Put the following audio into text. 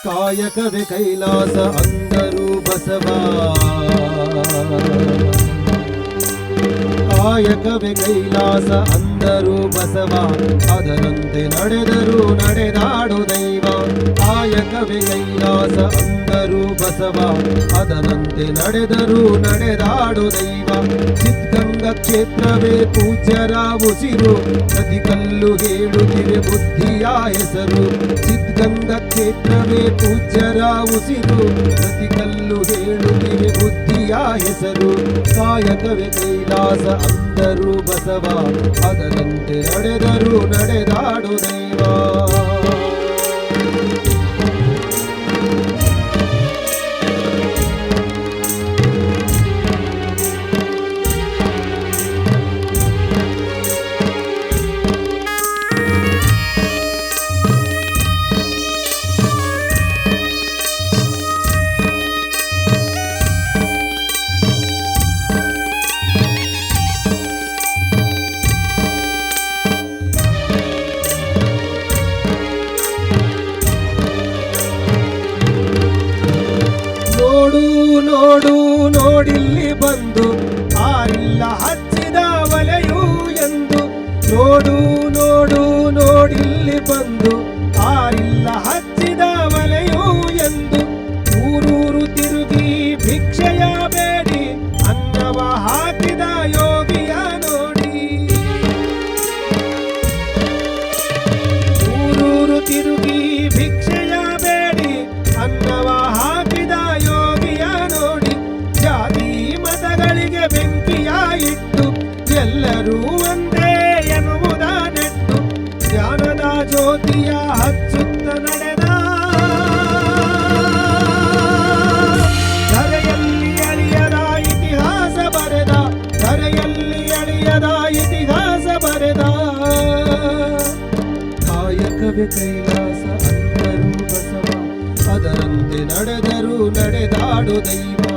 ಕಾಯಕವೇ ಕೈಲಾಸ ಅಂದರು ಬಸವ, ಕಾಯಕವೇ ಕೈಲಾಸ ಅಂದರು ಬಸವ, ಅದರಂತೆ ನಡೆದರು ನಡೆದಾಡು ದೈವ. ಕಾಯಕವೇ ಕೈಲಾಸ ಅಂದರು ಬಸವ, ಅದರಂತೆ ನಡೆದರು ನಡೆದಾಡು ದೈವ. ಸಿದ್ಧಗಂಗಾ ಕ್ಷೇತ್ರವೇ ಪೂಜ್ಯರ ಉಸಿರು, ನದಿ ಕಲ್ಲು ಹೇಳುತ್ತಿವೆ ಬುದ್ಧಿಯ ಹೆಸರು. ಸಿದ್ಧಗಂಗಾ ಕ್ಷೇತ್ರವೇ ಪೂಜ್ಯರ ಉಸಿರು, ನದಿ ಕಲ್ಲು ಹೇಳುತ್ತಿವೆ ಬುದ್ಧಿಯ ಹೆಸರು. ಕಾಯಕವೇ ಕೈಲಾಸ ಅಂದರು ಬಸವ, ಅದರಂತೆ ನಡೆದರು ನಡೆದಾಡು ದೈವ. ನೋಡು ನೋಡಿಲ್ಲಿ ಬಂದು ಆರಿಲ್ಲ ಹಚ್ಚಿದ ವಲೆಯು ಎಂದು. ನೋಡು ನೋಡು ನೋಡಿಲ್ಲಿ ಬಂದು ಆರಿಲ್ಲ ಹಚ್ಚಿದ ವಲೆಯು ಎಂದು. ಊರೂರು ತಿರುಗಿ ಭಿಕ್ಷೆಯ ಬೇಡಿ ಅನ್ನವ ಹಾಕಿದ ಯೋಗಿಯ ನೋಡಿ. ಊರೂರು ತಿರುಗಿ ಭಿಕ್ಷೆಯ ಬೇಡಿ ಅನ್ನವ ಹಾಕಿದ ಯೋಗಿಯ ನೋಡಿ. ಜಾತಿ ಮತಗಳಿಗೆ ಬೆಂಕಿಯ ಇಟ್ಟು ಎಲ್ಲರೂ ಒಂದೇ ಎನ್ನುವುದ ನೆಟ್ಟು, ಜ್ಞಾನದ ಜ್ಯೋತಿಯ ಹಚ್ಚುತ್ತ ನಡೆದ. ಧರೆಯಲ್ಲಿ ಅಳಿಯದ ಇತಿಹಾಸ ಬರೆದ, ಧರೆಯಲ್ಲಿ ಅಳಿಯದ ಇತಿಹಾಸ ಬರೆದ. ಕಾಯಕವೇ ಕೈಲಾಸ ಅಂದರು ಬಸವ, ಅದರಂತೆ ನಡೆದರು ನಡೆದಾಡು ದೈವ.